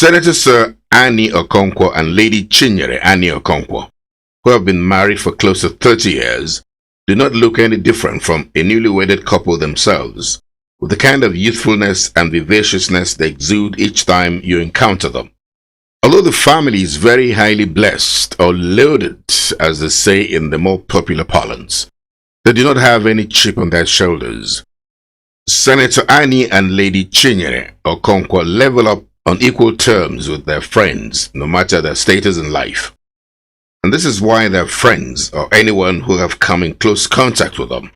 Senator Sir Annie Okonkwo and Lady Chinyere Annie Okonkwo, who have been married for close to 30 years, do not look any different from a newly wedded couple themselves, with the kind of youthfulness and vivaciousness they exude each time you encounter them. Although the family is very highly blessed or loaded, as they say in the more popular parlance, they do not have any chip on their shoulders. Senator Annie and Lady Chinyere Okonkwo level up on equal terms with their friends, no matter their status in life. And this is why their friends, or anyone who have come in close contact with them,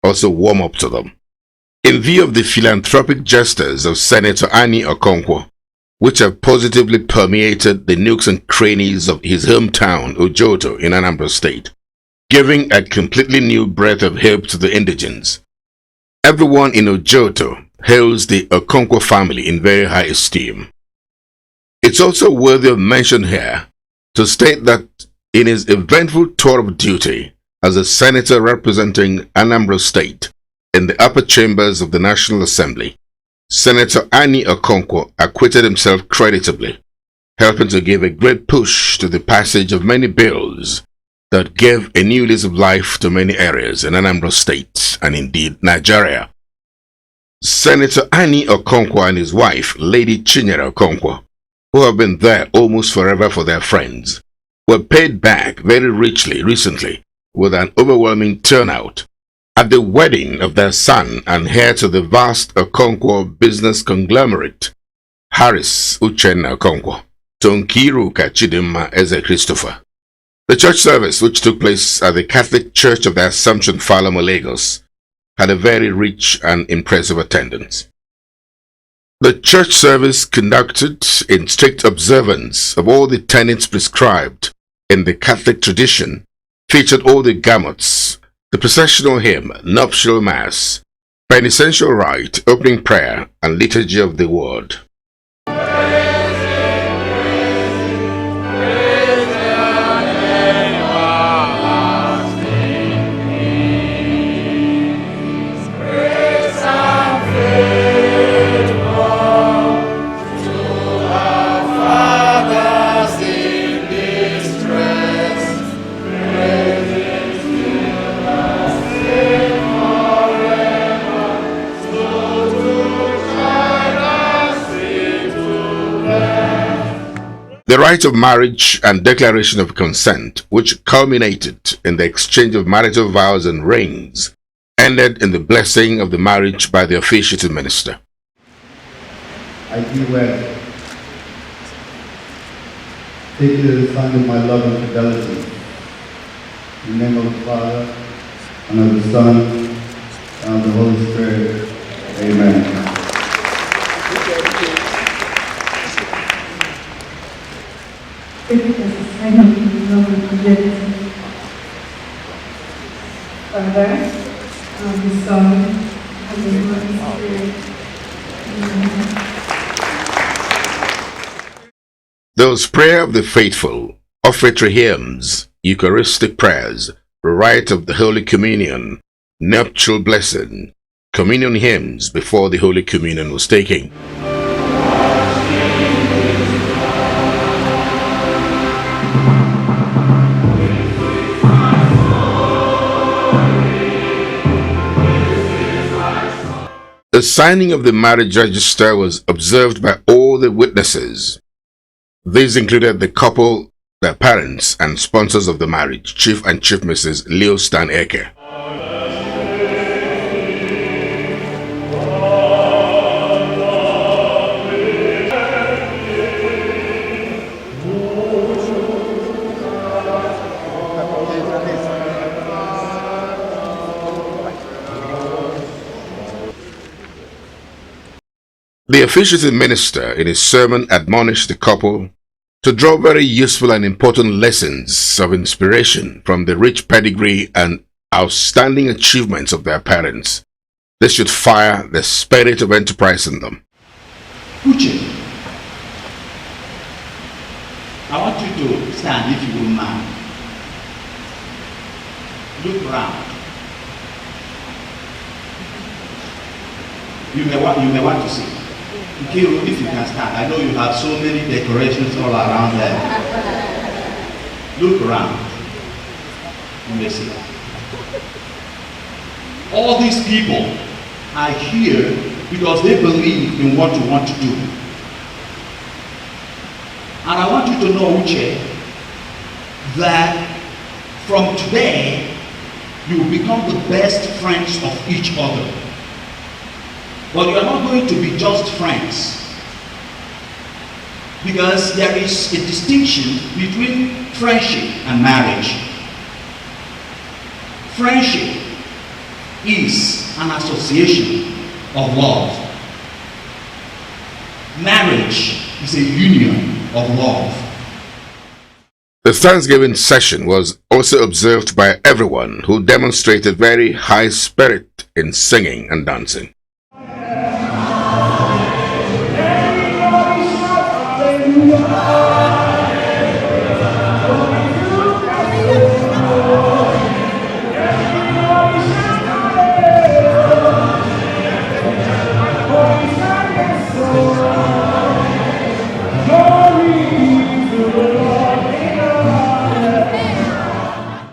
also warm up to them. In view of the philanthropic gestures of Senator Annie Okonkwo, which have positively permeated the nooks and crannies of his hometown, Ojoto, in Anambra State, giving a completely new breath of hope to the indigents, everyone in Ojoto holds the Okonkwo family in very high esteem. It's also worthy of mention here to state that in his eventful tour of duty as a senator representing Anambra State in the upper chambers of the National Assembly, Senator Annie Okonkwo acquitted himself creditably, helping to give a great push to the passage of many bills that gave a new lease of life to many areas in Anambra State and indeed Nigeria. Senator Annie Okonkwo and his wife, Lady Chinyere Okonkwo, who have been there almost forever for their friends, were paid back very richly recently with an overwhelming turnout at the wedding of their son and heir to the vast Okonkwo business conglomerate, Harris Uchenna Okonkwo, to Nkiruka Chidimma Eze Christopher. The church service, which took place at the Catholic Church of the Assumption, Falamo, Lagos, had a very rich and impressive attendance. The church service, conducted in strict observance of all the tenets prescribed in the Catholic tradition, featured all the gamuts, the processional hymn, nuptial mass, penitential rite, opening prayer, and liturgy of the word. The rite of marriage and declaration of consent, which culminated in the exchange of marital vows and rings, ended in the blessing of the marriage by the officiating minister. I do well. Take it as a sign of my love and fidelity. In the name of the Father, and of the Son, and of the Holy Spirit. Amen. Take it as a sign of my love and fidelity. Father, and of the Son, and of the Holy Spirit. Amen. Those prayer of the faithful, offertory hymns, Eucharistic prayers, rite of the Holy Communion, nuptial blessing, communion hymns before the Holy Communion was taken. The signing of the marriage register was observed by all the witnesses. These included the couple, their parents, and sponsors of the marriage, Chief and Chief Mrs. Leo Stan Eke. The officiating minister in his sermon admonished the couple to draw very useful and important lessons of inspiration from the rich pedigree and outstanding achievements of their parents. This should fire the spirit of enterprise in them. Uche, I want you to stand if you will mind. Look round. You may want to see. Nkiru, if you can stand, I know you have so many decorations all around there. Look around. Let me see. All these people are here because they believe in what you want to do. And I want you to know, Uche, that from today, you will become the best friends of each other. But you are not going to be just friends. Because there is a distinction between friendship and marriage. Friendship is an association of love. Marriage is a union of love. The Thanksgiving session was also observed by everyone who demonstrated very high spirit in singing and dancing.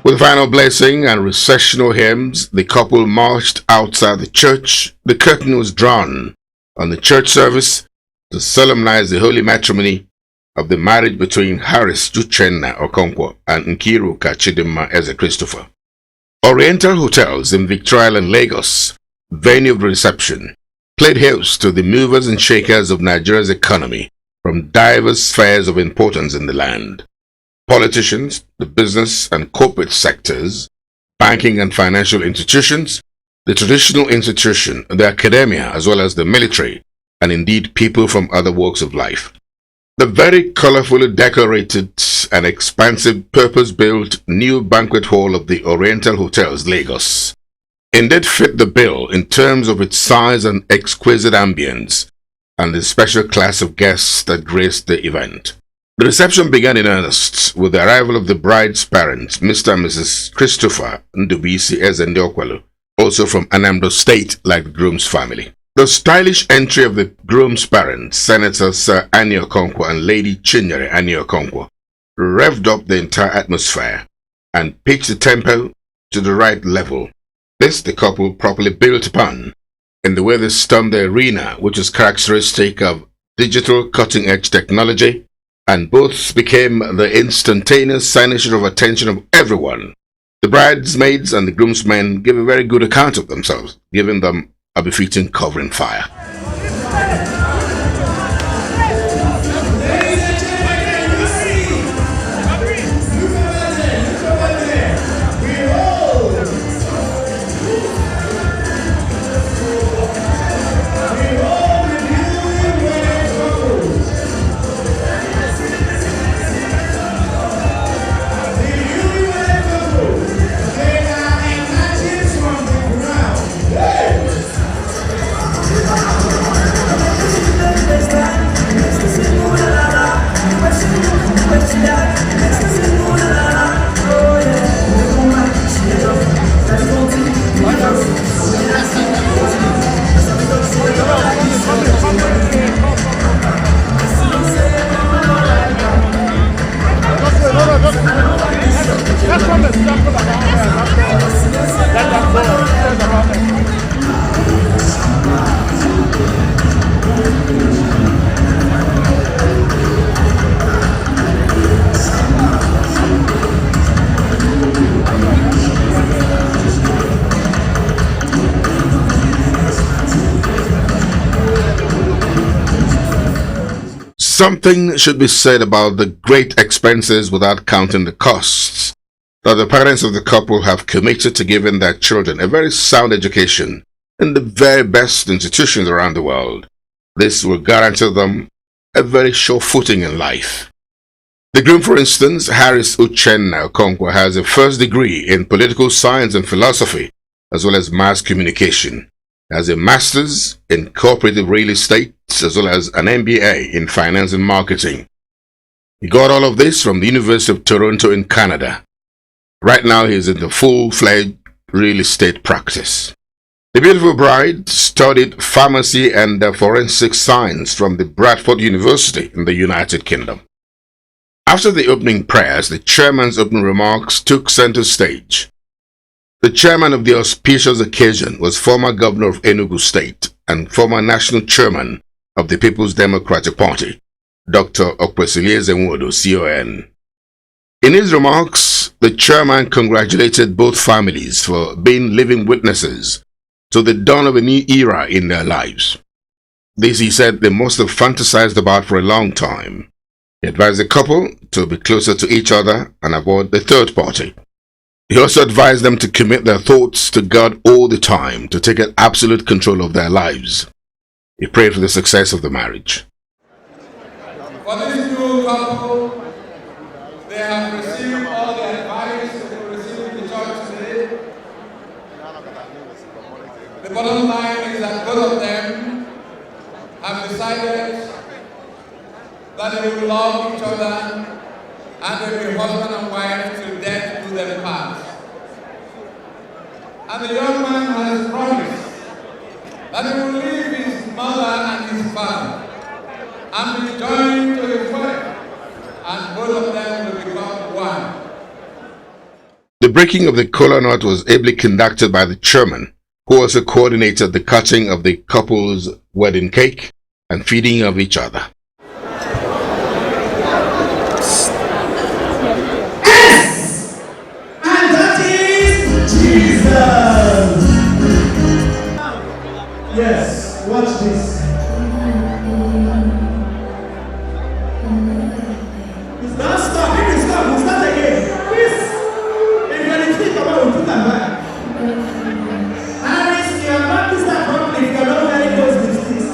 With final blessing and recessional hymns, the couple marched outside the church. The curtain was drawn on the church service to solemnize the holy matrimony of the marriage between Harris Uchenna Okonkwo and Nkiru Kachidimma Eze Christopher. Oriental Hotels in Victoria Island, Lagos, venue of the reception, played host to the movers and shakers of Nigeria's economy from diverse spheres of importance in the land. Politicians, the business and corporate sectors, banking and financial institutions, the traditional institution, the academia, as well as the military, and indeed people from other walks of life. The very colorfully decorated and expansive purpose-built new banquet hall of the Oriental Hotels, Lagos, indeed fit the bill in terms of its size and exquisite ambience, and the special class of guests that graced the event. The reception began in earnest with the arrival of the bride's parents, Mr. and Mrs. Christopher Bisi Eze, also from Anambra State, like the groom's family. The stylish entry of the groom's parents, Senator Sir Annie Okonkwo and Lady Chinyere Annie Okonkwo, revved up the entire atmosphere and pitched the tempo to the right level. This the couple properly built upon in the way they stormed the arena, which is characteristic of digital cutting-edge technology, and both became the instantaneous signature of attention of everyone. The bridesmaids and the groomsmen gave a very good account of themselves, giving them a befitting covering fire. Something should be said about the great expenses without counting the costs that the parents of the couple have committed to giving their children a very sound education in the very best institutions around the world. This will guarantee them a very sure footing in life. The groom, for instance, Harris Uchenna Okonkwo, has a first degree in political science and philosophy, as well as mass communication. He has a master's in cooperative real estate, as well as an MBA in finance and marketing. He got all of this from the University of Toronto in Canada. Right now he is in the full-fledged real estate practice. The beautiful bride studied pharmacy and forensic science from the Bradford University in the United Kingdom. After the opening prayers, the chairman's opening remarks took center stage. The chairman of the auspicious occasion was former governor of Enugu State and former national chairman of the People's Democratic Party, Dr. Okwesilieze Nwodo, CON. In his remarks, the chairman congratulated both families for being living witnesses to the dawn of a new era in their lives. This, he said, they must have fantasized about for a long time. He advised the couple to be closer to each other and avoid the third party. He also advised them to commit their thoughts to God all the time, to take absolute control of their lives. He prayed for the success of the marriage. For this new couple, they have received all the advice they will receive in the church today. The bottom line is that both of them have decided that they will love each other and they will be husband and wife till death do them part. And the young man has promised that he will leave his mother and his father and be joined to his wife, and both of them will become one. The breaking of the kola nut was ably conducted by the chairman, who also coordinated the cutting of the couple's wedding cake and feeding of each other. And that is Jesus. Yes, watch this. It's not stop. If it's stop, we'll start again. Please. If you're in the about, we'll put that back. And if you are not this that properly, if you're not very close with this.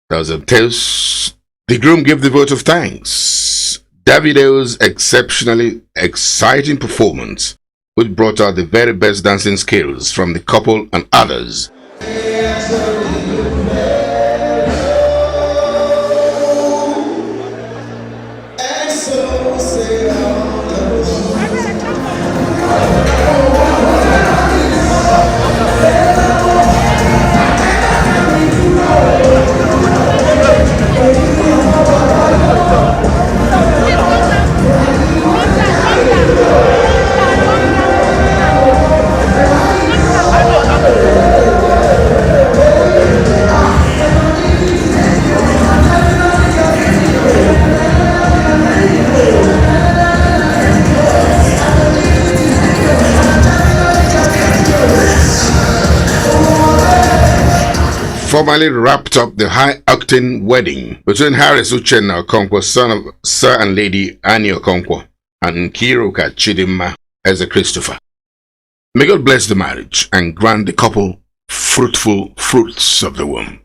There was a toast. The groom gave the vote of thanks. Davido's exceptionally exciting performance, which brought out the very best dancing skills from the couple and others. Formally wrapped up the high-octane wedding between Harris Uchenna Okonkwo, son of Sir and Lady Annie Okonkwo, and Nkiruka Chidimma Eze Christopher. May God bless the marriage and grant the couple fruitful fruits of the womb.